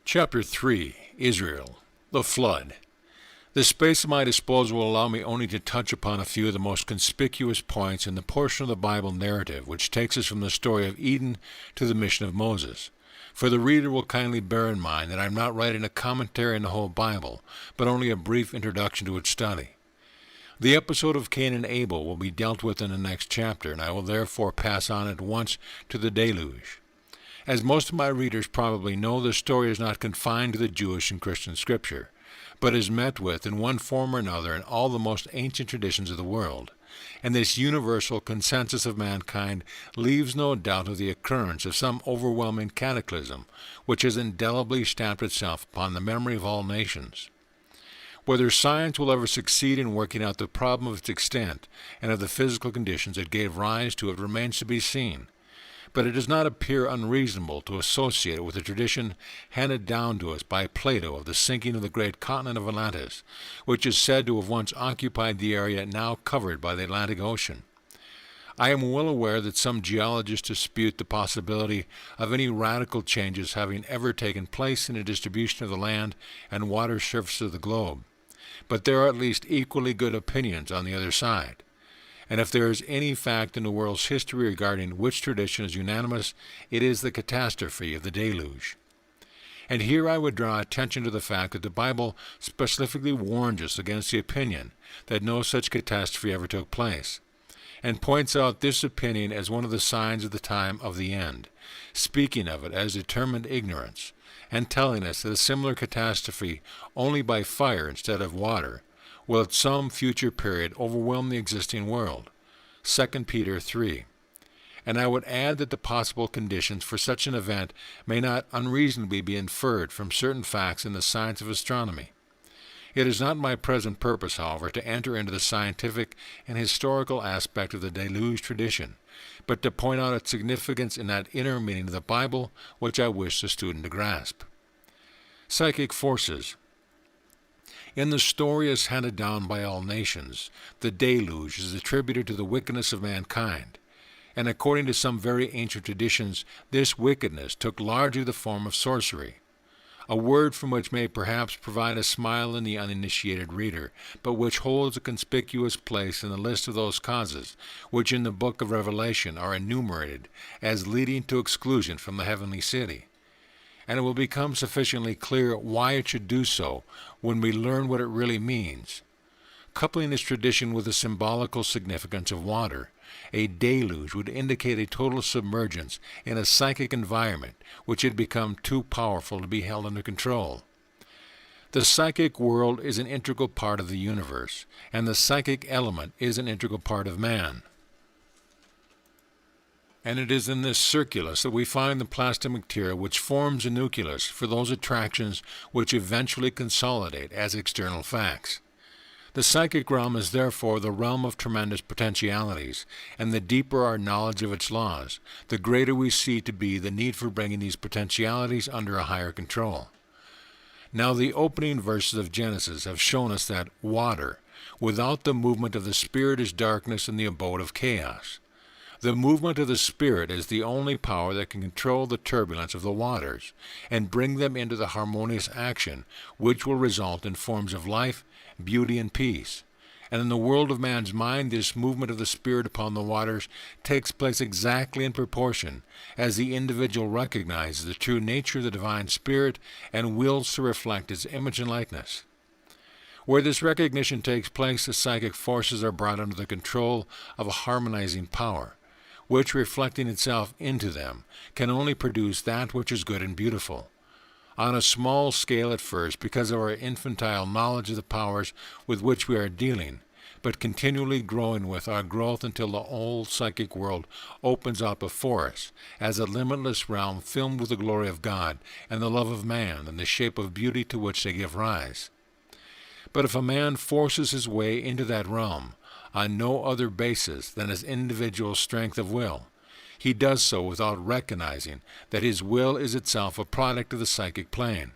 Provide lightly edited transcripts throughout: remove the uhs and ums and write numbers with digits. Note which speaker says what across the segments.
Speaker 1: Chapter 3, Israel, the Flood. The space at my disposal will allow me only to touch upon a few of the most conspicuous points in the portion of the Bible narrative which takes us from the story of Eden to the mission of Moses. For the reader will kindly bear in mind that I am not writing a commentary on the whole Bible, but only a brief introduction to its study. The episode of Cain and Abel will be dealt with in the next chapter, and I will therefore pass on at once to the deluge. As most of my readers probably know, the story is not confined to the Jewish and Christian scripture, but is met with in one form or another in all the most ancient traditions of the world, and this universal consensus of mankind leaves no doubt of the occurrence of some overwhelming cataclysm which has indelibly stamped itself upon the memory of all nations. Whether science will ever succeed in working out the problem of its extent and of the physical conditions that gave rise to it remains to be seen, but it does not appear unreasonable to associate it with the tradition handed down to us by Plato of the sinking of the great continent of Atlantis, which is said to have once occupied the area now covered by the Atlantic Ocean. I am well aware that some geologists dispute the possibility of any radical changes having ever taken place in the distribution of the land and water surface of the globe, but there are at least equally good opinions on the other side. And if there is any fact in the world's history regarding which tradition is unanimous, it is the catastrophe of the deluge. And here I would draw attention to the fact that the Bible specifically warns us against the opinion that no such catastrophe ever took place, and points out this opinion as one of the signs of the time of the end, speaking of it as determined ignorance, and telling us that a similar catastrophe, only by fire instead of water, will at some future period overwhelm the existing world. 2 Peter 3. And I would add that the possible conditions for such an event may not unreasonably be inferred from certain facts in the science of astronomy. It is not my present purpose, however, to enter into the scientific and historical aspect of the deluge tradition, but to point out its significance in that inner meaning of the Bible which I wish the student to grasp. Psychic forces. In the story as handed down by all nations, the deluge is attributed to the wickedness of mankind, and according to some very ancient traditions, this wickedness took largely the form of sorcery, a word from which may perhaps provide a smile in the uninitiated reader, but which holds a conspicuous place in the list of those causes which in the book of Revelation are enumerated as leading to exclusion from the heavenly city. And it will become sufficiently clear why it should do so when we learn what it really means. Coupling this tradition with the symbolical significance of water, a deluge would indicate a total submergence in a psychic environment which had become too powerful to be held under control. The psychic world is an integral part of the universe, and the psychic element is an integral part of man. And it is in this circulus that we find the plastic material which forms a nucleus for those attractions which eventually consolidate as external facts. The psychic realm is therefore the realm of tremendous potentialities, and the deeper our knowledge of its laws, the greater we see to be the need for bringing these potentialities under a higher control. Now the opening verses of Genesis have shown us that water, without the movement of the Spirit, is darkness and the abode of chaos. The movement of the Spirit is the only power that can control the turbulence of the waters and bring them into the harmonious action which will result in forms of life, beauty, and peace. And in the world of man's mind, this movement of the Spirit upon the waters takes place exactly in proportion as the individual recognizes the true nature of the divine Spirit and wills to reflect its image and likeness. Where this recognition takes place, the psychic forces are brought under the control of a harmonizing power, which, reflecting itself into them, can only produce that which is good and beautiful. On a small scale at first, because of our infantile knowledge of the powers with which we are dealing, but continually growing with our growth until the whole psychic world opens out before us as a limitless realm filled with the glory of God and the love of man and the shape of beauty to which they give rise. But if a man forces his way into that realm, on no other basis than his individual strength of will, he does so without recognizing that his will is itself a product of the psychic plane,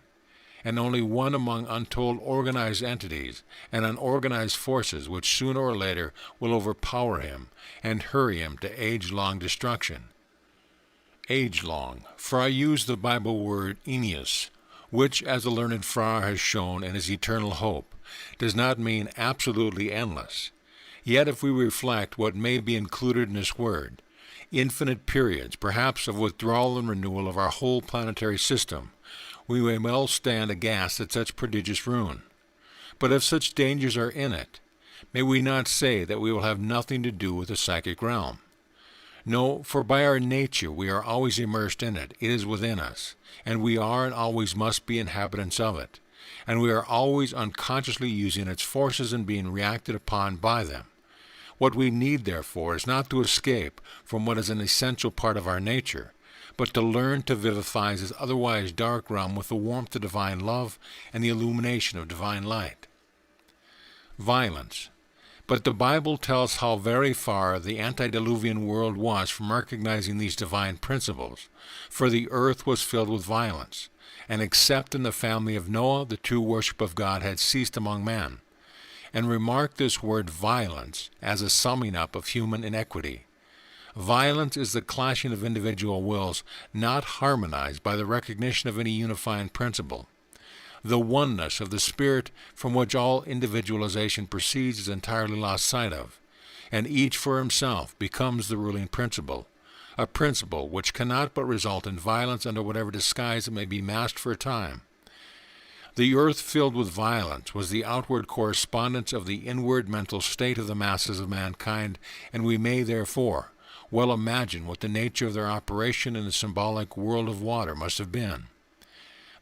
Speaker 1: and only one among untold organized entities and unorganized forces which sooner or later will overpower him and hurry him to age-long destruction. Age-long, for I use the Bible word eneus, which, as the learned friar has shown in his eternal hope, does not mean absolutely endless. Yet if we reflect what may be included in this word, infinite periods, perhaps of withdrawal and renewal of our whole planetary system, we may well stand aghast at such prodigious ruin. But if such dangers are in it, may we not say that we will have nothing to do with the psychic realm? No, for by our nature we are always immersed in it. It is within us, and we are and always must be inhabitants of it, and we are always unconsciously using its forces and being reacted upon by them. What we need, therefore, is not to escape from what is an essential part of our nature, but to learn to vivify this otherwise dark realm with the warmth of divine love and the illumination of divine light. Violence. But the Bible tells how very far the antediluvian world was from recognizing these divine principles, for the earth was filled with violence, and except in the family of Noah the true worship of God had ceased among men. And remark this word violence as a summing up of human inequity. Violence is the clashing of individual wills not harmonized by the recognition of any unifying principle. The oneness of the Spirit from which all individualization proceeds is entirely lost sight of, and each for himself becomes the ruling principle, a principle which cannot but result in violence under whatever disguise it may be masked for a time. The earth filled with violence was the outward correspondence of the inward mental state of the masses of mankind, and we may, therefore, well imagine what the nature of their operation in the symbolic world of water must have been.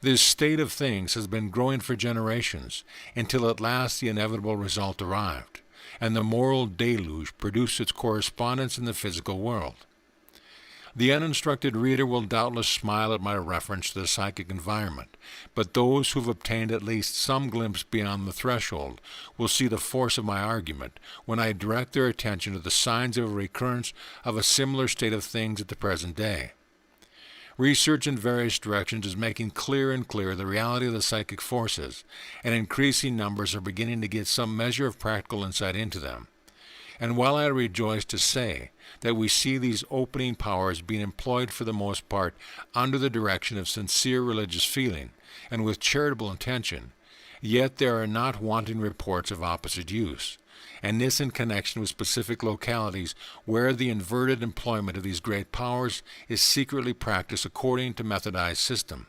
Speaker 1: This state of things has been growing for generations, until at last the inevitable result arrived, and the moral deluge produced its correspondence in the physical world. The uninstructed reader will doubtless smile at my reference to the psychic environment, but those who have obtained at least some glimpse beyond the threshold will see the force of my argument when I direct their attention to the signs of a recurrence of a similar state of things at the present day. Research in various directions is making clearer and clearer the reality of the psychic forces, and increasing numbers are beginning to get some measure of practical insight into them. And while I rejoice to say that we see these opening powers being employed for the most part under the direction of sincere religious feeling and with charitable intention, yet there are not wanting reports of opposite use, and this in connection with specific localities where the inverted employment of these great powers is secretly practiced according to methodized system.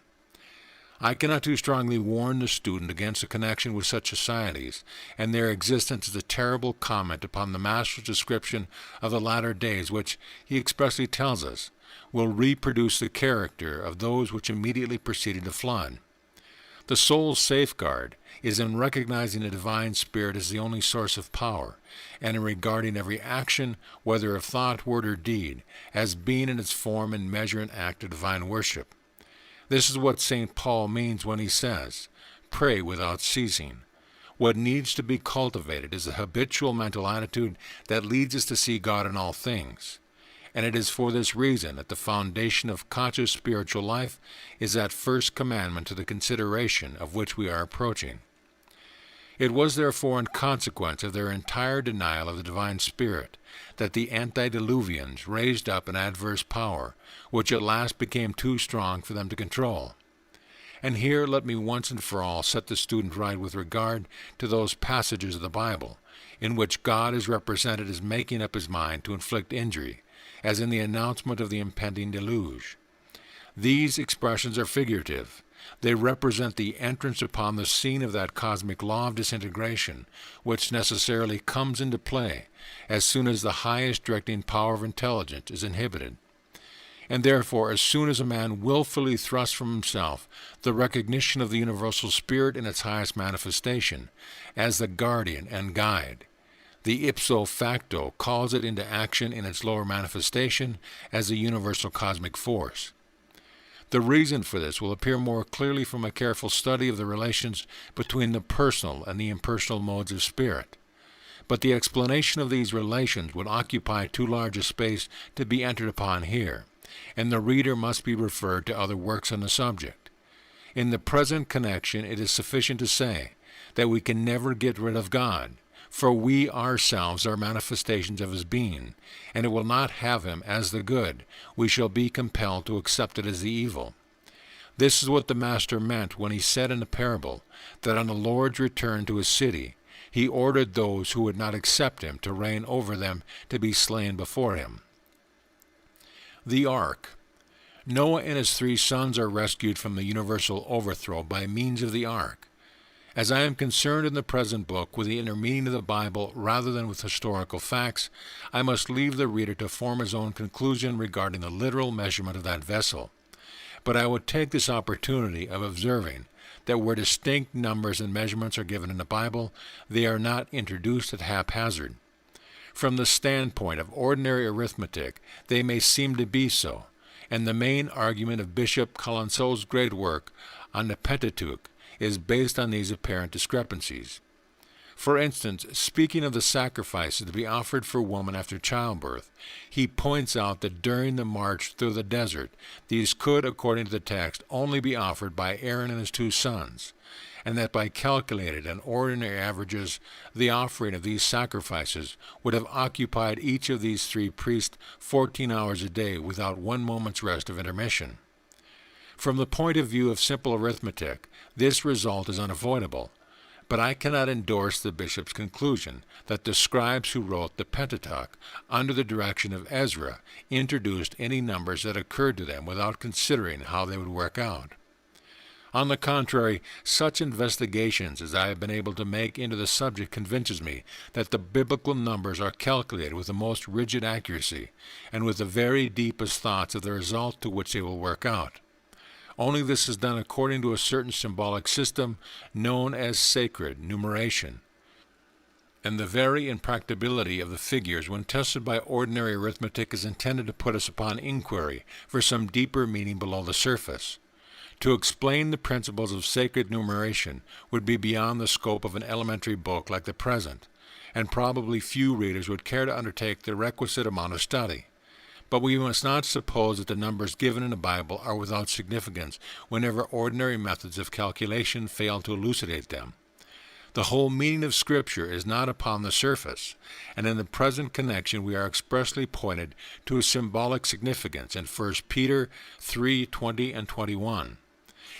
Speaker 1: I cannot too strongly warn the student against a connection with such societies, and their existence is a terrible comment upon the Master's description of the latter days, which, he expressly tells us, will reproduce the character of those which immediately preceded the flood. The soul's safeguard is in recognizing the divine spirit as the only source of power, and in regarding every action, whether of thought, word, or deed, as being in its form and measure and act of divine worship. This is what St. Paul means when he says, "Pray without ceasing." What needs to be cultivated is the habitual mental attitude that leads us to see God in all things. And it is for this reason that the foundation of conscious spiritual life is that first commandment to the consideration of which we are approaching. It was therefore in consequence of their entire denial of the divine spirit that the antediluvians raised up an adverse power, which at last became too strong for them to control. And here let me once and for all set the student right with regard to those passages of the Bible in which God is represented as making up his mind to inflict injury, as in the announcement of the impending deluge. These expressions are figurative. They represent the entrance upon the scene of that cosmic law of disintegration, which necessarily comes into play as soon as the highest directing power of intelligence is inhibited. And therefore, as soon as a man willfully thrusts from himself the recognition of the universal spirit in its highest manifestation, as the guardian and guide, the ipso facto calls it into action in its lower manifestation as the universal cosmic force. The reason for this will appear more clearly from a careful study of the relations between the personal and the impersonal modes of spirit. But the explanation of these relations would occupy too large a space to be entered upon here, and the reader must be referred to other works on the subject. In the present connection it is sufficient to say that we can never get rid of God, for we ourselves are manifestations of his being, and it will not have him as the good. We shall be compelled to accept it as the evil. This is what the Master meant when he said in the parable that on the Lord's return to his city, he ordered those who would not accept him to reign over them to be slain before him. The Ark. Noah and his 3 sons are rescued from the universal overthrow by means of the Ark. As I am concerned in the present book with the inner meaning of the Bible rather than with historical facts, I must leave the reader to form his own conclusion regarding the literal measurement of that vessel. But I would take this opportunity of observing that where distinct numbers and measurements are given in the Bible, they are not introduced at haphazard. From the standpoint of ordinary arithmetic, they may seem to be so, and the main argument of Bishop Colenso's great work on the Pentateuch is based on these apparent discrepancies. For instance, speaking of the sacrifices to be offered for woman after childbirth, he points out that during the march through the desert, these could, according to the text, only be offered by Aaron and his 2 sons, and that by calculated and ordinary averages, the offering of these sacrifices would have occupied each of these 3 priests 14 hours a day without 1 moment's rest of intermission. From the point of view of simple arithmetic, this result is unavoidable, but I cannot endorse the bishop's conclusion that the scribes who wrote the Pentateuch under the direction of Ezra introduced any numbers that occurred to them without considering how they would work out. On the contrary, such investigations as I have been able to make into the subject convinces me that the biblical numbers are calculated with the most rigid accuracy and with the very deepest thoughts of the result to which they will work out. Only this is done according to a certain symbolic system known as sacred numeration. And the very impracticability of the figures when tested by ordinary arithmetic is intended to put us upon inquiry for some deeper meaning below the surface. To explain the principles of sacred numeration would be beyond the scope of an elementary book like the present, and probably few readers would care to undertake the requisite amount of study. But we must not suppose that the numbers given in the Bible are without significance whenever ordinary methods of calculation fail to elucidate them. The whole meaning of Scripture is not upon the surface, and in the present connection we are expressly pointed to a symbolic significance in 1 Peter 3:20 and 21.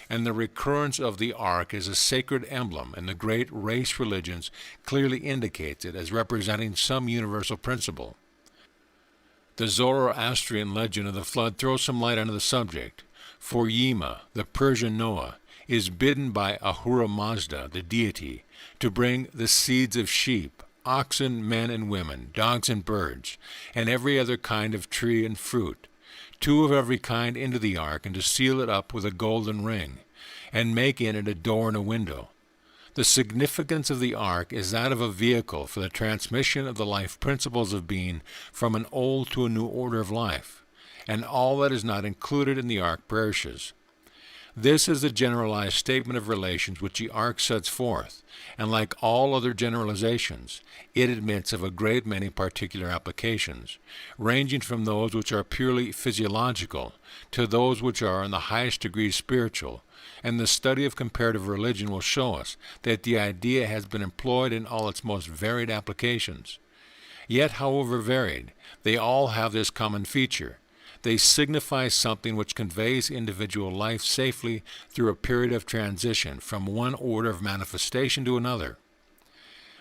Speaker 1: And the recurrence of the ark as a sacred emblem in the great race religions clearly indicates it as representing some universal principle. The Zoroastrian legend of the flood throws some light onto the subject, for Yima, the Persian Noah, is bidden by Ahura Mazda, the deity, to bring the seeds of sheep, oxen, men and women, dogs and birds, and every other kind of tree and fruit, 2 of every kind into the ark, and to seal it up with a golden ring, and make in it a door and a window. The significance of the ark is that of a vehicle for the transmission of the life principles of being from an old to a new order of life, and all that is not included in the ark perishes. This is the generalized statement of relations which the ark sets forth, and like all other generalizations, it admits of a great many particular applications, ranging from those which are purely physiological to those which are in the highest degree spiritual, and the study of comparative religion will show us that the idea has been employed in all its most varied applications. Yet, however varied, they all have this common feature. They signify something which conveys individual life safely through a period of transition from one order of manifestation to another.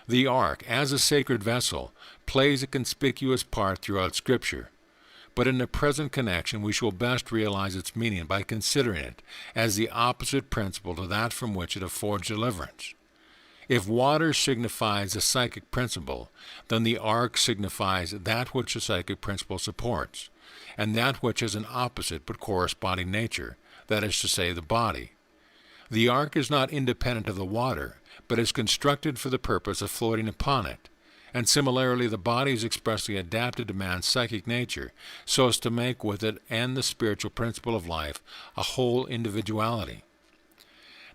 Speaker 1: The ark, as a sacred vessel, plays a conspicuous part throughout Scripture, but in the present connection we shall best realize its meaning by considering it as the opposite principle to that from which it affords deliverance. If water signifies the psychic principle, then the ark signifies that which the psychic principle supports, and that which has an opposite but corresponding nature, that is to say, the body. The ark is not independent of the water, but is constructed for the purpose of floating upon it, and similarly the body is expressly adapted to man's psychic nature, so as to make with it and the spiritual principle of life a whole individuality.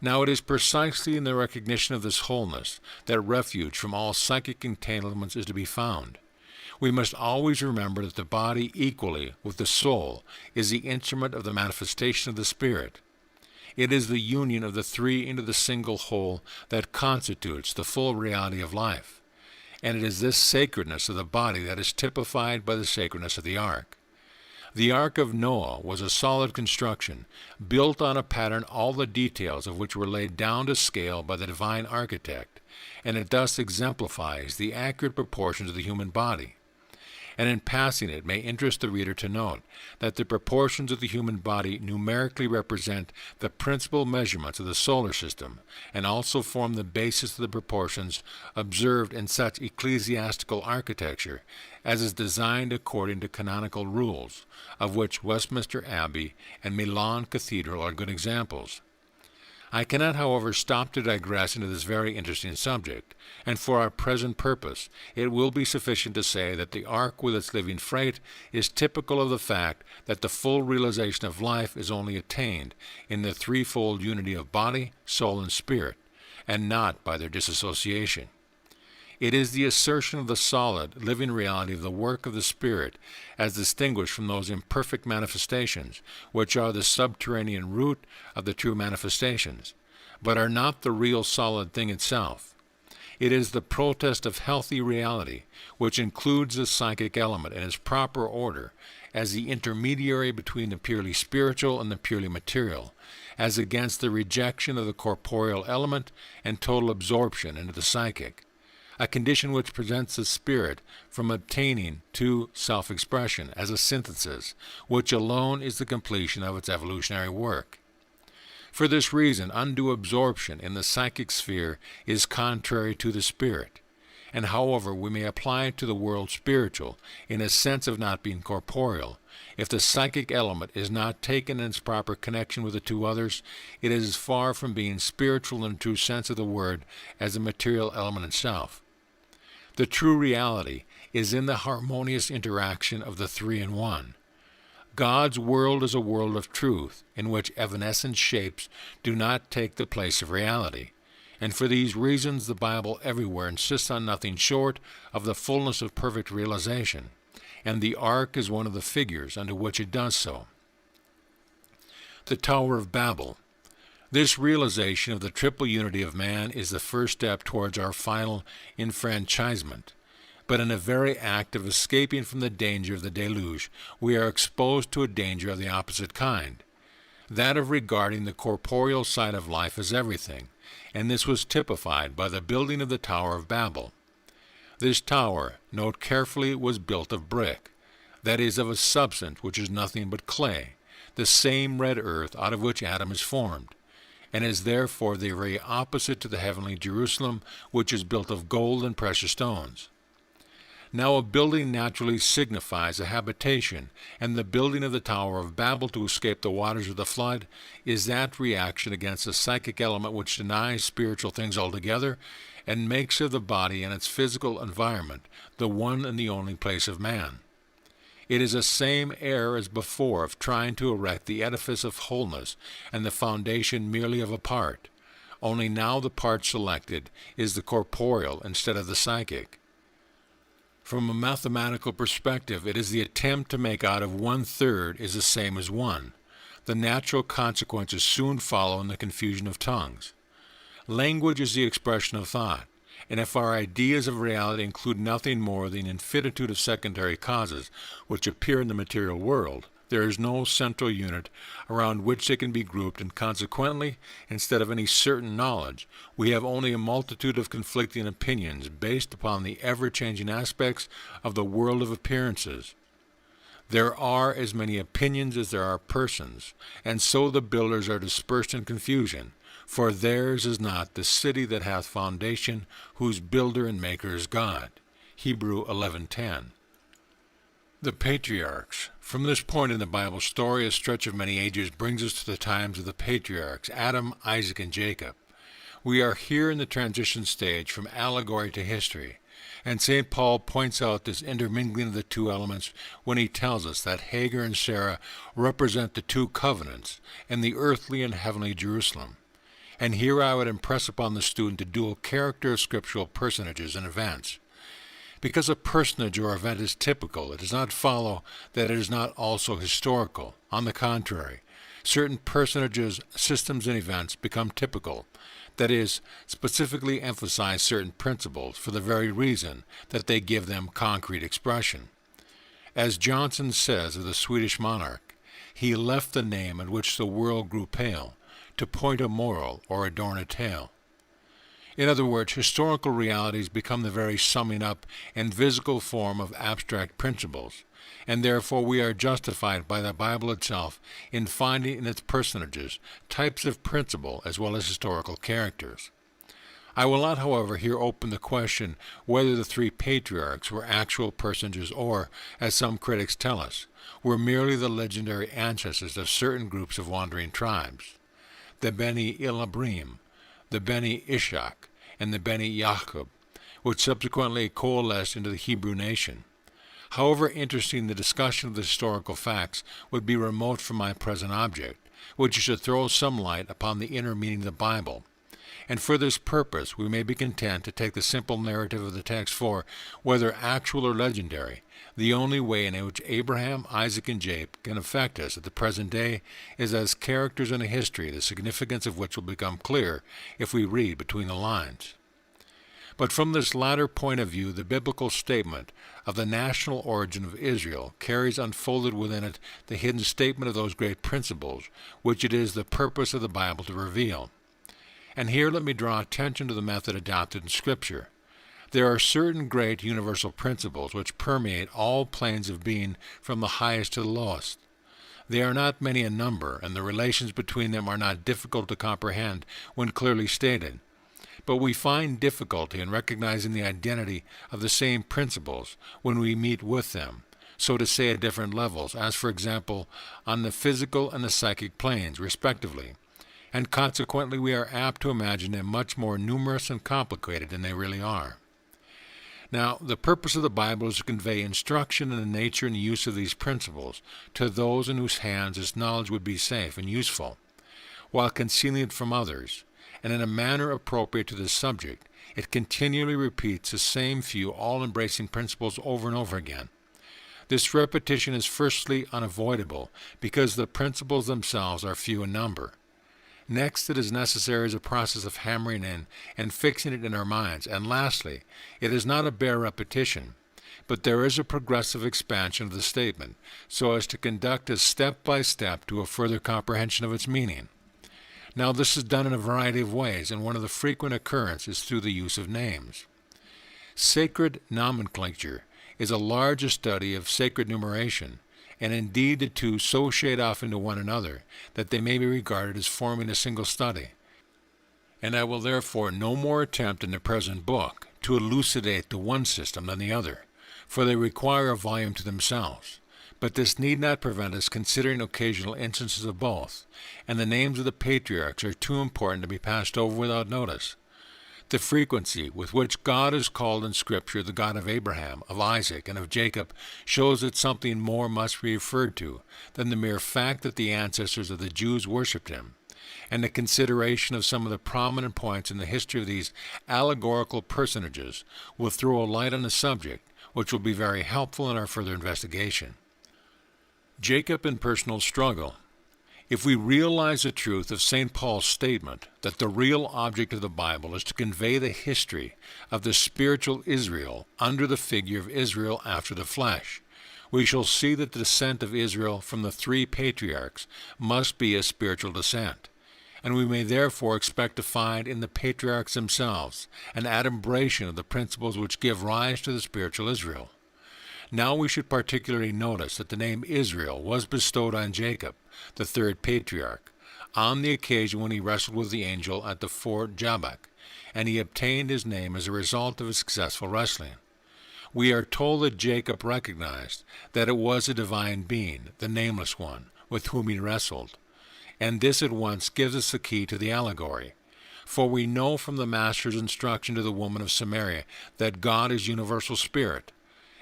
Speaker 1: Now it is precisely in the recognition of this wholeness that refuge from all psychic entanglements is to be found. We must always remember that the body, equally with the soul, is the instrument of the manifestation of the Spirit. It is the union of the three into the single whole that constitutes the full reality of life, and it is this sacredness of the body that is typified by the sacredness of the ark. The Ark of Noah was a solid construction, built on a pattern all the details of which were laid down to scale by the divine architect, and it thus exemplifies the accurate proportions of the human body. And in passing it may interest the reader to note that the proportions of the human body numerically represent the principal measurements of the solar system, and also form the basis of the proportions observed in such ecclesiastical architecture as is designed according to canonical rules, of which Westminster Abbey and Milan Cathedral are good examples. I cannot, however, stop to digress into this very interesting subject, and for our present purpose it will be sufficient to say that the ark with its living freight is typical of the fact that the full realization of life is only attained in the threefold unity of body, soul, and spirit, and not by their disassociation. It is the assertion of the solid, living reality of the work of the Spirit, as distinguished from those imperfect manifestations, which are the subterranean root of the true manifestations, but are not the real solid thing itself. It is the protest of healthy reality, which includes the psychic element in its proper order, as the intermediary between the purely spiritual and the purely material, as against the rejection of the corporeal element and total absorption into the psychic, a condition which prevents the spirit from obtaining to self-expression as a synthesis, which alone is the completion of its evolutionary work. For this reason, undue absorption in the psychic sphere is contrary to the spirit, and however we may apply it to the world spiritual in a sense of not being corporeal, if the psychic element is not taken in its proper connection with the two others, it is as far from being spiritual in the true sense of the word as the material element itself. The true reality is in the harmonious interaction of the three in one. God's world is a world of truth, in which evanescent shapes do not take the place of reality, and for these reasons the Bible everywhere insists on nothing short of the fullness of perfect realization, and the ark is one of the figures under which it does so. The Tower of Babel. This realization of the triple unity of man is the first step towards our final enfranchisement. But in the very act of escaping from the danger of the deluge, we are exposed to a danger of the opposite kind, that of regarding the corporeal side of life as everything, and this was typified by the building of the Tower of Babel. This tower, note carefully, was built of brick, that is, of a substance which is nothing but clay, the same red earth out of which Adam is formed, and is therefore the very opposite to the heavenly Jerusalem, which is built of gold and precious stones. Now a building naturally signifies a habitation, and the building of the Tower of Babel to escape the waters of the flood is that reaction against the psychic element which denies spiritual things altogether and makes of the body and its physical environment the one and the only place of man. It is the same error as before of trying to erect the edifice of wholeness and the foundation merely of a part, only now the part selected is the corporeal instead of the psychic. From a mathematical perspective, it is the attempt to make out of 1/3 is the same as 1. The natural consequences soon follow in the confusion of tongues. Language is the expression of thought, and if our ideas of reality include nothing more than an infinitude of secondary causes which appear in the material world, there is no central unit around which they can be grouped, and consequently, instead of any certain knowledge, we have only a multitude of conflicting opinions based upon the ever-changing aspects of the world of appearances. There are as many opinions as there are persons, and so the builders are dispersed in confusion, for theirs is not the city that hath foundation, whose builder and maker is God. Hebrew 11:10. The Patriarchs. From this point in the Bible story, a stretch of many ages brings us to the times of the patriarchs, Adam, Isaac, and Jacob. We are here in the transition stage from allegory to history, and St. Paul points out this intermingling of the two elements when he tells us that Hagar and Sarah represent the two covenants and the earthly and heavenly Jerusalem. And here I would impress upon the student the dual character of scriptural personages and events. Because a personage or event is typical, it does not follow that it is not also historical. On the contrary, certain personages, systems, and events become typical, that is, specifically emphasize certain principles for the very reason that they give them concrete expression. As Johnson says of the Swedish monarch, he left the name at which the world grew pale, to point a moral or adorn a tale. In other words, historical realities become the very summing up and physical form of abstract principles, and therefore we are justified by the Bible itself in finding in its personages types of principle as well as historical characters. I will not, however, here open the question whether the three patriarchs were actual personages or, as some critics tell us, were merely the legendary ancestors of certain groups of wandering tribes, the Beni Ilabrim, the Beni Ishak, and the Beni Yaqub, which subsequently coalesced into the Hebrew nation. However interesting the discussion of the historical facts would be remote from my present object, which is to throw some light upon the inner meaning of the Bible. And for this purpose we may be content to take the simple narrative of the text for, whether actual or legendary, the only way in which Abraham, Isaac, and Jacob can affect us at the present day is as characters in a history, the significance of which will become clear if we read between the lines. But from this latter point of view, the biblical statement of the national origin of Israel carries unfolded within it the hidden statement of those great principles which it is the purpose of the Bible to reveal. And here let me draw attention to the method adopted in Scripture. There are certain great universal principles which permeate all planes of being from the highest to the lowest. They are not many in number, and the relations between them are not difficult to comprehend when clearly stated. But we find difficulty in recognizing the identity of the same principles when we meet with them, so to say at different levels, as for example, on the physical and the psychic planes, respectively. And consequently we are apt to imagine them much more numerous and complicated than they really are. Now, the purpose of the Bible is to convey instruction in the nature and use of these principles to those in whose hands this knowledge would be safe and useful, while concealing it from others, and in a manner appropriate to this subject, it continually repeats the same few all-embracing principles over and over again. This repetition is firstly unavoidable because the principles themselves are few in number. Next, it is necessary as a process of hammering in and fixing it in our minds. And lastly, it is not a bare repetition, but there is a progressive expansion of the statement, so as to conduct us step by step to a further comprehension of its meaning. Now, this is done in a variety of ways, and one of the frequent occurrences is through the use of names. Sacred nomenclature is a larger study of sacred numeration, and indeed the two so shade off into one another that they may be regarded as forming a single study. And I will therefore no more attempt in the present book to elucidate the one system than the other, for they require a volume to themselves. But this need not prevent us considering occasional instances of both, and the names of the patriarchs are too important to be passed over without notice. The frequency with which God is called in Scripture the God of Abraham, of Isaac, and of Jacob shows that something more must be referred to than the mere fact that the ancestors of the Jews worshipped him, and the consideration of some of the prominent points in the history of these allegorical personages will throw a light on the subject which will be very helpful in our further investigation. Jacob in personal struggle. If we realize the truth of St. Paul's statement that the real object of the Bible is to convey the history of the spiritual Israel under the figure of Israel after the flesh, we shall see that the descent of Israel from the three patriarchs must be a spiritual descent, and we may therefore expect to find in the patriarchs themselves an adumbration of the principles which give rise to the spiritual Israel. Now we should particularly notice that the name Israel was bestowed on Jacob, the third patriarch, on the occasion when he wrestled with the angel at the ford Jabbok, and he obtained his name as a result of his successful wrestling. We are told that Jacob recognized that it was a divine being, the Nameless One, with whom he wrestled, and this at once gives us the key to the allegory. For we know from the Master's instruction to the woman of Samaria that God is universal spirit,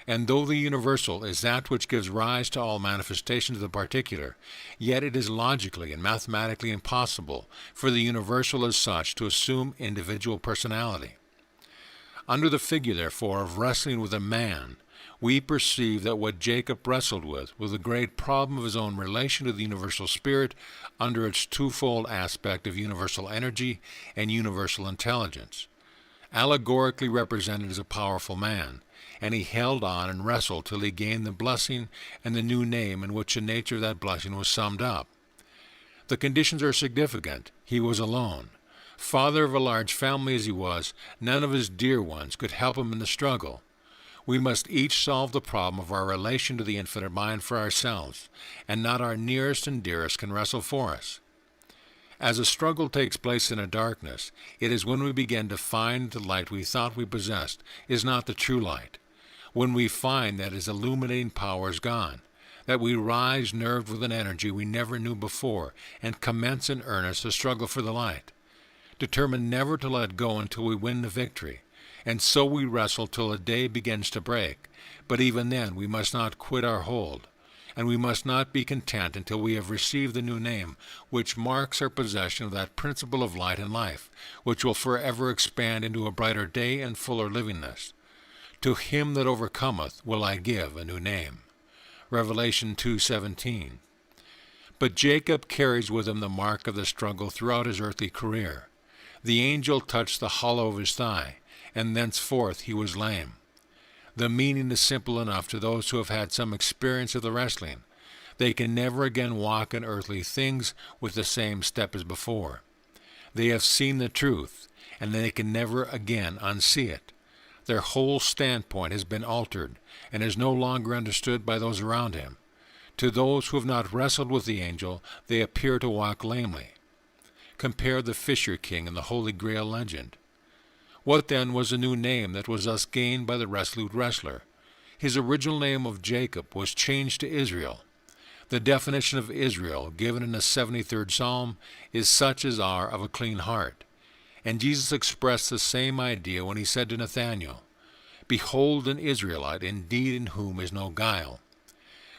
Speaker 1: and though the universal is that which gives rise to all manifestations of the particular, yet it is logically and mathematically impossible for the universal as such to assume individual personality. Under the figure, therefore, of wrestling with a man, we perceive that what Jacob wrestled with was the great problem of his own relation to the universal spirit under its twofold aspect of universal energy and universal intelligence. Allegorically represented as a powerful man, and he held on and wrestled till he gained the blessing and the new name in which the nature of that blessing was summed up. The conditions are significant. He was alone. Father of a large family as he was, none of his dear ones could help him in the struggle. We must each solve the problem of our relation to the infinite mind for ourselves, and not our nearest and dearest can wrestle for us. As a struggle takes place in a darkness, it is when we begin to find the light we thought we possessed is not the true light, when we find that his illuminating power is gone, that we rise nerved with an energy we never knew before, and commence in earnest the struggle for the light, determined never to let go until we win the victory. And so we wrestle till the day begins to break. But even then we must not quit our hold, and we must not be content until we have received the new name, which marks our possession of that principle of light and life, which will forever expand into a brighter day and fuller livingness. To him that overcometh will I give a new name. Revelation 2:17. But Jacob carries with him the mark of the struggle throughout his earthly career. The angel touched the hollow of his thigh, and thenceforth he was lame. The meaning is simple enough to those who have had some experience of the wrestling. They can never again walk in earthly things with the same step as before. They have seen the truth, and they can never again unsee it. Their whole standpoint has been altered, and is no longer understood by those around him. To those who have not wrestled with the angel, they appear to walk lamely. Compare the Fisher King and the Holy Grail legend. What then was the new name that was thus gained by the resolute wrestler? His original name of Jacob was changed to Israel. The definition of Israel, given in the 73rd Psalm, is such as are of a clean heart. And Jesus expressed the same idea when he said to Nathanael, "Behold an Israelite, indeed in whom is no guile."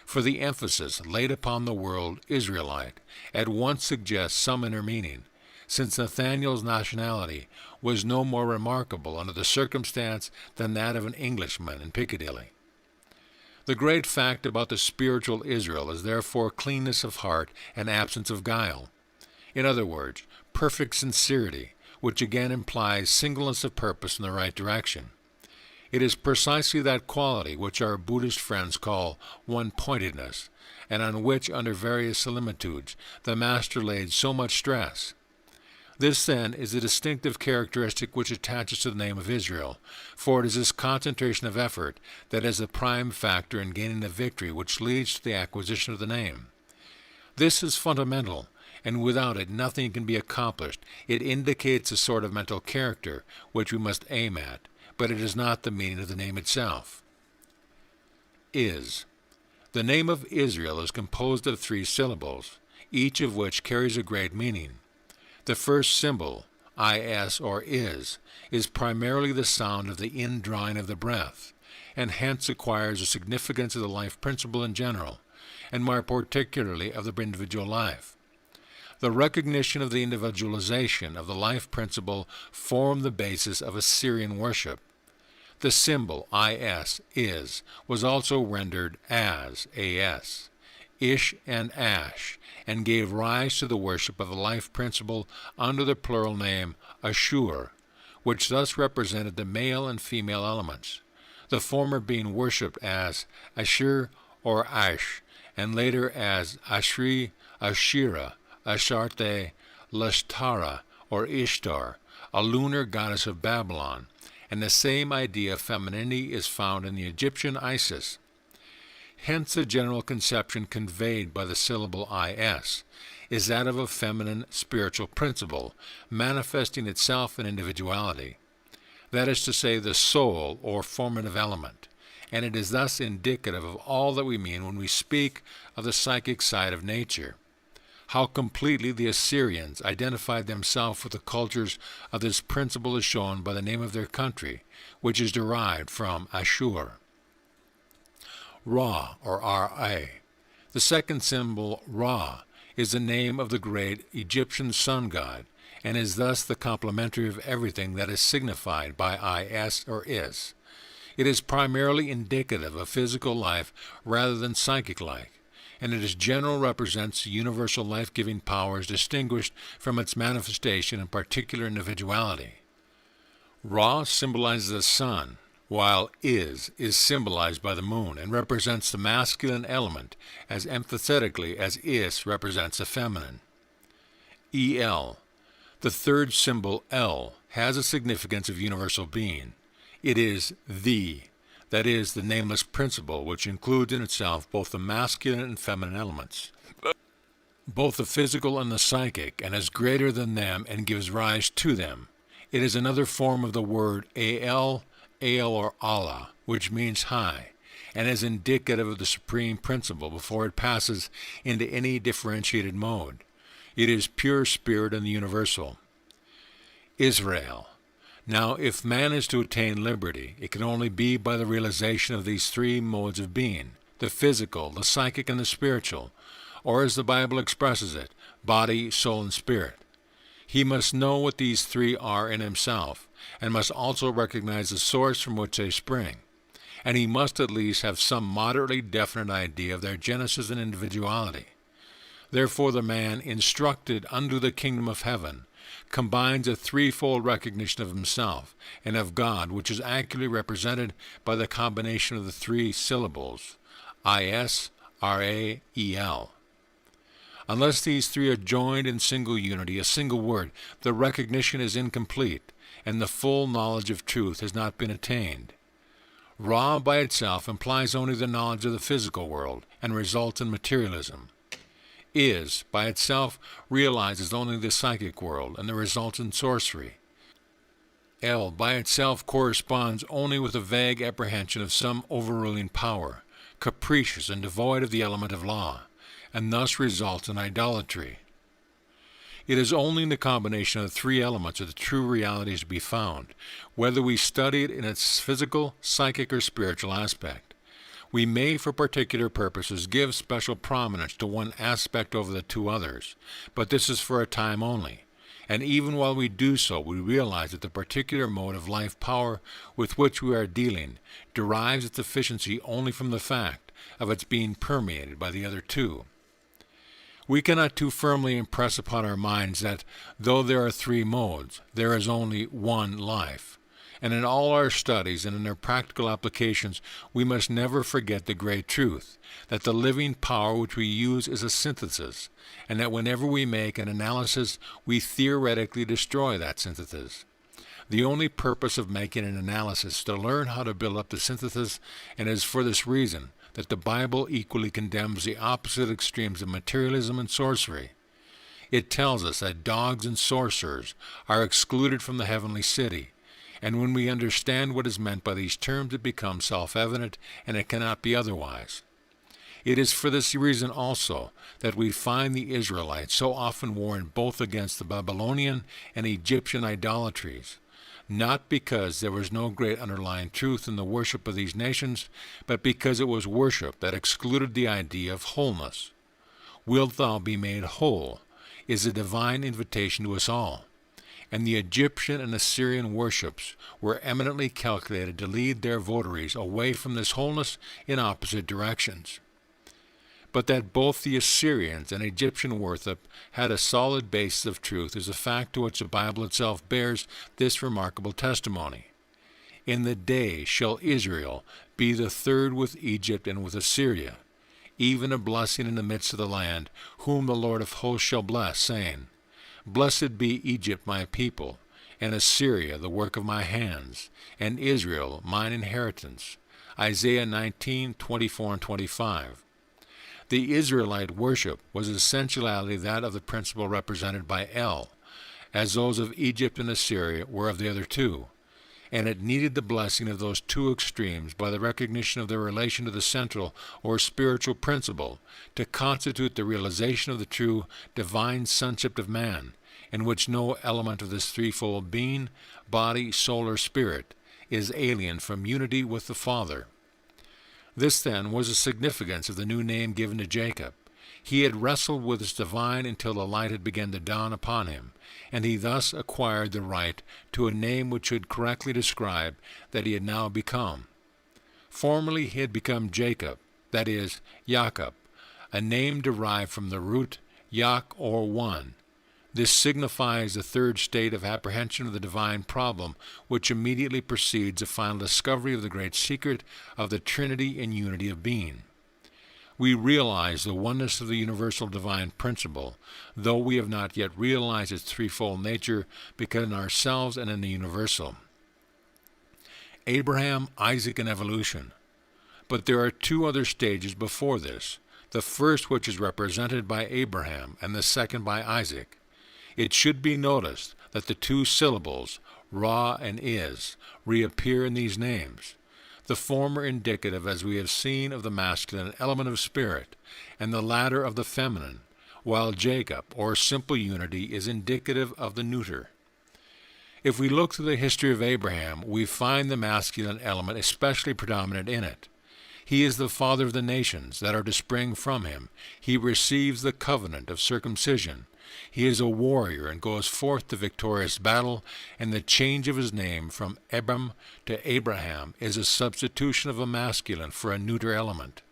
Speaker 1: For the emphasis laid upon the word Israelite at once suggests some inner meaning, since Nathanael's nationality was no more remarkable under the circumstance than that of an Englishman in Piccadilly. The great fact about the spiritual Israel is therefore cleanness of heart and absence of guile. In other words, perfect sincerity, which again implies singleness of purpose in the right direction. It is precisely that quality which our Buddhist friends call one-pointedness, and on which, under various similitudes, the Master laid so much stress. This, then, is a distinctive characteristic which attaches to the name of Israel, for it is this concentration of effort that is the prime factor in gaining the victory which leads to the acquisition of the name. This is fundamental, and without it nothing can be accomplished. It indicates a sort of mental character which we must aim at, but it is not the meaning of the name itself. Is. The name of Israel is composed of 3 syllables, each of which carries a great meaning. The first symbol, is or is primarily the sound of the indrawing of the breath, and hence acquires a significance of the life principle in general, and more particularly of the individual life. The recognition of the individualization of the life principle formed the basis of Assyrian worship. The symbol is was also rendered as, ish and ash, and gave rise to the worship of the life principle under the plural name Ashur, which thus represented the male and female elements, the former being worshipped as Ashur or Ash, and later as Ashri, Ashira, Asharte, Lashtara, or Ishtar, a lunar goddess of Babylon, and the same idea of femininity is found in the Egyptian Isis. Hence the general conception conveyed by the syllable is that of a feminine spiritual principle, manifesting itself in individuality. That is to say, the soul or formative element, and it is thus indicative of all that we mean when we speak of the psychic side of nature. How completely the Assyrians identified themselves with the cultures of this principle is shown by the name of their country, which is derived from Ashur. Ra, or Ra. The second symbol, Ra, is the name of the great Egyptian sun god, and is thus the complementary of everything that is signified by is or is. It is primarily indicative of physical life rather than psychic life, and its general represents the universal life-giving powers distinguished from its manifestation in particular individuality. Ra symbolizes the sun, while is symbolized by the moon and represents the masculine element as emphatically as is represents the feminine. El, the third symbol L, has a significance of universal being. It is that is, the nameless principle, which includes in itself both the masculine and feminine elements, both the physical and the psychic, and is greater than them and gives rise to them. It is another form of the word El or Allah, which means high, and is indicative of the supreme principle before it passes into any differentiated mode. It is pure spirit and the universal. Israel. Now, if man is to attain liberty, it can only be by the realization of these three modes of being, the physical, the psychic, and the spiritual, or as the Bible expresses it, body, soul, and spirit. He must know what these three are in himself, and must also recognize the source from which they spring. And he must at least have some moderately definite idea of their genesis and individuality. Therefore the man instructed unto the kingdom of heaven combines a threefold recognition of himself and of God, which is accurately represented by the combination of the three syllables, Israel. Unless these three are joined in single unity, a single word, the recognition is incomplete, and the full knowledge of truth has not been attained. Ra by itself implies only the knowledge of the physical world, and results in materialism. Is, by itself, realizes only the psychic world, and the results in sorcery. El, by itself, corresponds only with a vague apprehension of some overruling power, capricious and devoid of the element of law, and thus results in idolatry. It is only in the combination of the three elements that the true reality is to be found, whether we study it in its physical, psychic, or spiritual aspect. We may, for particular purposes, give special prominence to one aspect over the two others, but this is for a time only, and even while we do so, we realize that the particular mode of life power with which we are dealing derives its efficiency only from the fact of its being permeated by the other two. We cannot too firmly impress upon our minds that, though there are three modes, there is only one life. And in all our studies and in their practical applications, we must never forget the great truth, that the living power which we use is a synthesis, and that whenever we make an analysis, we theoretically destroy that synthesis. The only purpose of making an analysis is to learn how to build up the synthesis, and it is for this reason that the Bible equally condemns the opposite extremes of materialism and sorcery. It tells us that dogs and sorcerers are excluded from the heavenly city, and when we understand what is meant by these terms, it becomes self-evident, and it cannot be otherwise. It is for this reason also that we find the Israelites so often warned both against the Babylonian and Egyptian idolatries, not because there was no great underlying truth in the worship of these nations, but because it was worship that excluded the idea of wholeness. Wilt thou be made whole is a divine invitation to us all, and the Egyptian and Assyrian worships were eminently calculated to lead their votaries away from this wholeness in opposite directions. But that both the Assyrians and Egyptian worship had a solid basis of truth is a fact to which the Bible itself bears this remarkable testimony. In the day shall Israel be the third with Egypt and with Assyria, even a blessing in the midst of the land, whom the Lord of hosts shall bless, saying, Blessed be Egypt my people, and Assyria the work of my hands, and Israel mine inheritance. Isaiah 19:24 and 25. The Israelite worship was essentially that of the principle represented by El, as those of Egypt and Assyria were of the other two, and it needed the blessing of those two extremes by the recognition of their relation to the central or spiritual principle to constitute the realization of the true divine sonship of man, in which no element of this threefold being, body, soul, or spirit, is alien from unity with the Father. This, then, was the significance of the new name given to Jacob. He had wrestled with his divine until the light had begun to dawn upon him, and he thus acquired the right to a name which should correctly describe that he had now become. Formerly he had become Jacob, that is, Jacob, a name derived from the root yak or one. This signifies the third state of apprehension of the divine problem, which immediately precedes the final discovery of the great secret of the Trinity and unity of being. We realize the oneness of the universal divine principle, though we have not yet realized its threefold nature, because in ourselves and in the universal. Abraham, Isaac, and evolution. But there are two other stages before this, the first which is represented by Abraham and the second by Isaac. It should be noticed that the two syllables, Ra and Is, reappear in these names, the former indicative, as we have seen, of the masculine element of spirit, and the latter of the feminine, while Jacob, or simple unity, is indicative of the neuter. If we look through the history of Abraham, we find the masculine element especially predominant in it. He is the father of the nations that are to spring from him. He receives the covenant of circumcision. He is a warrior and goes forth to victorious battle, and the change of his name from Abram to Abraham is a substitution of a masculine for a neuter element.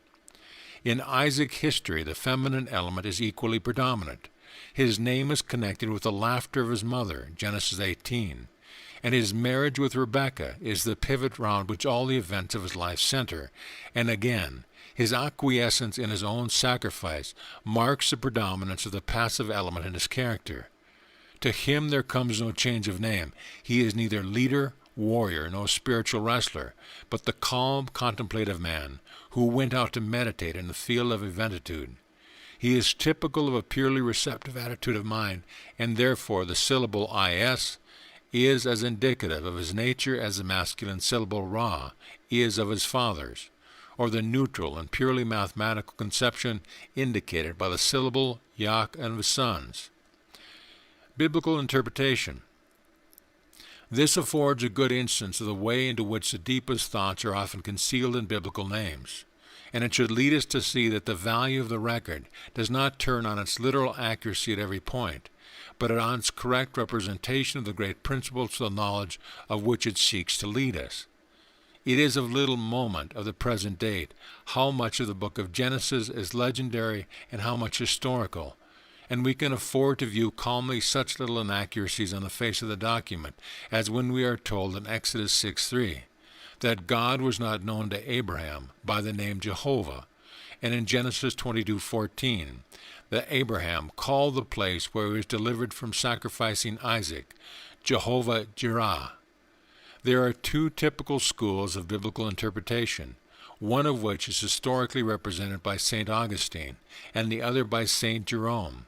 Speaker 1: In Isaac's history, the feminine element is equally predominant. His name is connected with the laughter of his mother, Genesis 18, and his marriage with Rebekah is the pivot round which all the events of his life center, and again, his acquiescence in his own sacrifice marks the predominance of the passive element in his character. To him there comes no change of name. He is neither leader, warrior, nor spiritual wrestler, but the calm, contemplative man who went out to meditate in the field of eventitude. He is typical of a purely receptive attitude of mind, and therefore the syllable is as indicative of his nature as the masculine syllable Ra is of his father's, or the neutral and purely mathematical conception indicated by the syllable Yak and his sons. Biblical interpretation. This affords a good instance of the way into which the deepest thoughts are often concealed in biblical names, and it should lead us to see that the value of the record does not turn on its literal accuracy at every point, but on its correct representation of the great principles to the knowledge of which it seeks to lead us. It is of little moment of the present date how much of the book of Genesis is legendary and how much historical, and we can afford to view calmly such little inaccuracies on the face of the document as when we are told in Exodus 6:3 that God was not known to Abraham by the name Jehovah, and in Genesis 22:14 that Abraham called the place where he was delivered from sacrificing Isaac Jehovah Jireh. There are two typical schools of biblical interpretation, one of which is historically represented by St. Augustine, and the other by St. Jerome.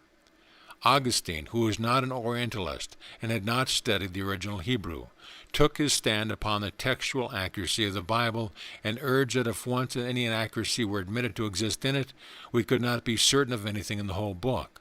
Speaker 1: Augustine, who was not an Orientalist and had not studied the original Hebrew, took his stand upon the textual accuracy of the Bible and urged that if once any inaccuracy were admitted to exist in it, we could not be certain of anything in the whole book.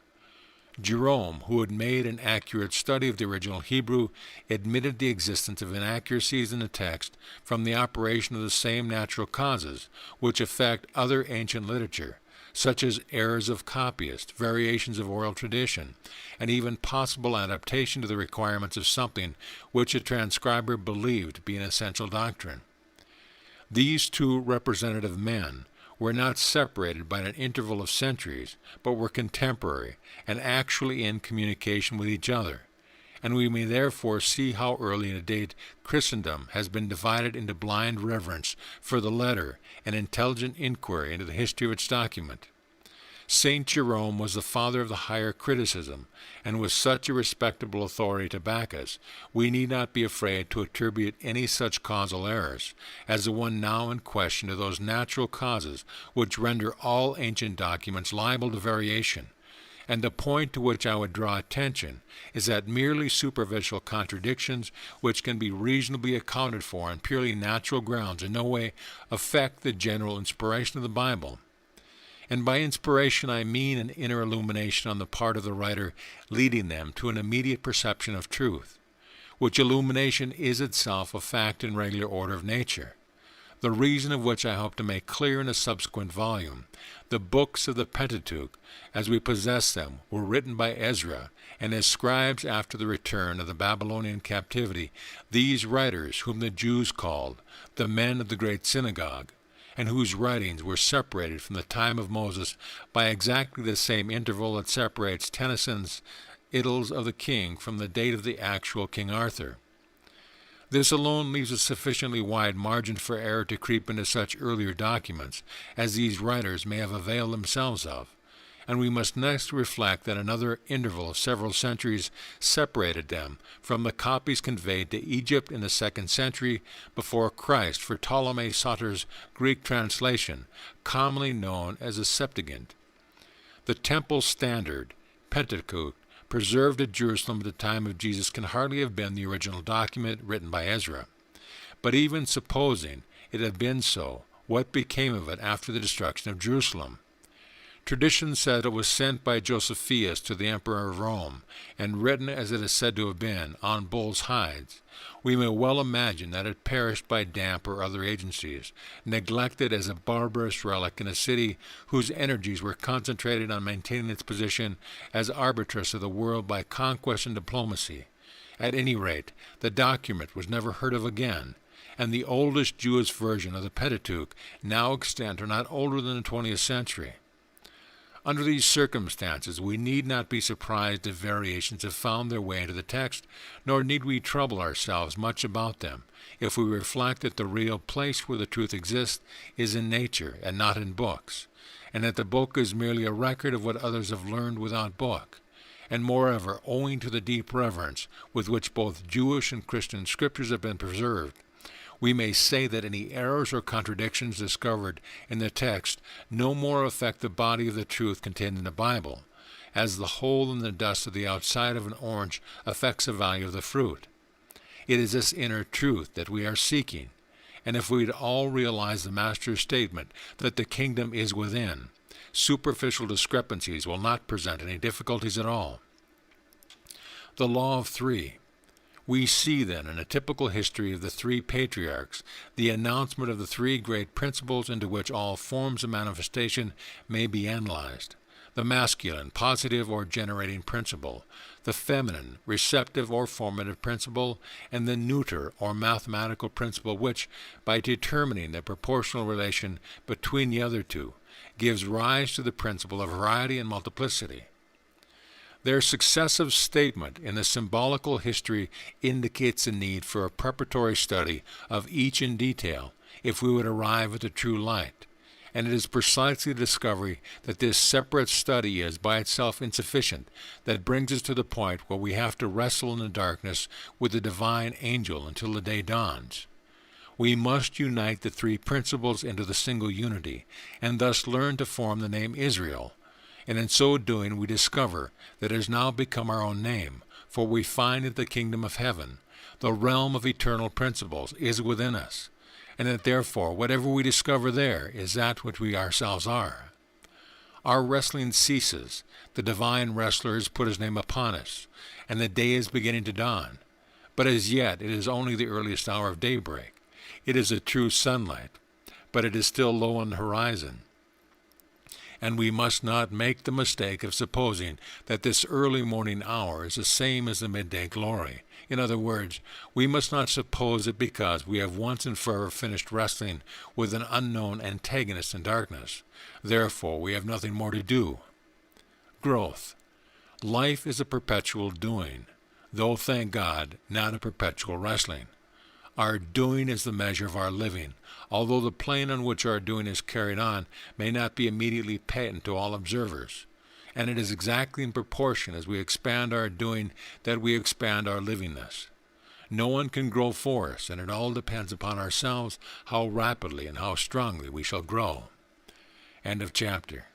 Speaker 1: Jerome, who had made an accurate study of the original Hebrew, admitted the existence of inaccuracies in the text from the operation of the same natural causes which affect other ancient literature, such as errors of copyist, variations of oral tradition, and even possible adaptation to the requirements of something which a transcriber believed to be an essential doctrine. These two representative men were not separated by an interval of centuries, but were contemporary and actually in communication with each other, and we may therefore see how early in a date Christendom has been divided into blind reverence for the letter and intelligent inquiry into the history of its document. St. Jerome was the father of the higher criticism, and with such a respectable authority to back us, we need not be afraid to attribute any such causal errors as the one now in question to those natural causes which render all ancient documents liable to variation. And the point to which I would draw attention is that merely superficial contradictions, which can be reasonably accounted for on purely natural grounds, in no way affect the general inspiration of the Bible. And by inspiration I mean an inner illumination on the part of the writer leading them to an immediate perception of truth, which illumination is itself a fact in regular order of nature, the reason of which I hope to make clear in a subsequent volume. The books of the Pentateuch, as we possess them, were written by Ezra, and as scribes after the return of the Babylonian captivity, these writers, whom the Jews called the men of the great synagogue, and whose writings were separated from the time of Moses by exactly the same interval that separates Tennyson's Idylls of the King from the date of the actual King Arthur. This alone leaves a sufficiently wide margin for error to creep into such earlier documents as these writers may have availed themselves of, and we must next reflect that another interval of several centuries separated them from the copies conveyed to Egypt in the 2nd century before Christ for Ptolemy Soter's Greek translation, commonly known as the Septuagint. The Temple Standard, Pentateuch, preserved at Jerusalem at the time of Jesus can hardly have been the original document written by Ezra. But even supposing it had been so, what became of it after the destruction of Jerusalem? Tradition said it was sent by Josephus to the Emperor of Rome, and written as it is said to have been, on bull's hides. We may well imagine that it perished by damp or other agencies, neglected as a barbarous relic in a city whose energies were concentrated on maintaining its position as arbitress of the world by conquest and diplomacy. At any rate, the document was never heard of again, and the oldest Jewish version of the Pentateuch now extant are not older than the 20th century. Under these circumstances, we need not be surprised if variations have found their way into the text, nor need we trouble ourselves much about them, if we reflect that the real place where the truth exists is in nature and not in books, and that the book is merely a record of what others have learned without book. And moreover, owing to the deep reverence with which both Jewish and Christian scriptures have been preserved, we may say that any errors or contradictions discovered in the text no more affect the body of the truth contained in the Bible, as the hole in the dust of the outside of an orange affects the value of the fruit. It is this inner truth that we are seeking, and if we'd all realize the Master's statement that the kingdom is within, superficial discrepancies will not present any difficulties at all. The law of three. We see then in a typical history of the three patriarchs the announcement of the three great principles into which all forms of manifestation may be analyzed: the masculine, positive or generating principle, the feminine, receptive or formative principle, and the neuter or mathematical principle which, by determining the proportional relation between the other two, gives rise to the principle of variety and multiplicity. Their successive statement in the symbolical history indicates the need for a preparatory study of each in detail if we would arrive at the true light, and it is precisely the discovery that this separate study is by itself insufficient that brings us to the point where we have to wrestle in the darkness with the divine angel until the day dawns. We must unite the three principles into the single unity, and thus learn to form the name Israel, and in so doing we discover that it has now become our own name, for we find that the kingdom of heaven, the realm of eternal principles, is within us, and that therefore whatever we discover there is that which we ourselves are. Our wrestling ceases, the divine wrestler has put his name upon us, and the day is beginning to dawn, but as yet it is only the earliest hour of daybreak. It is a true sunlight, but it is still low on the horizon. And we must not make the mistake of supposing that this early morning hour is the same as the midday glory. In other words, we must not suppose that because we have once and forever finished wrestling with an unknown antagonist in darkness, therefore we have nothing more to do. Growth. Life is a perpetual doing, though, thank God, not a perpetual wrestling. Our doing is the measure of our living, although the plane on which our doing is carried on may not be immediately patent to all observers. And it is exactly in proportion as we expand our doing that we expand our livingness. No one can grow for us, and it all depends upon ourselves how rapidly and how strongly we shall grow. End of chapter.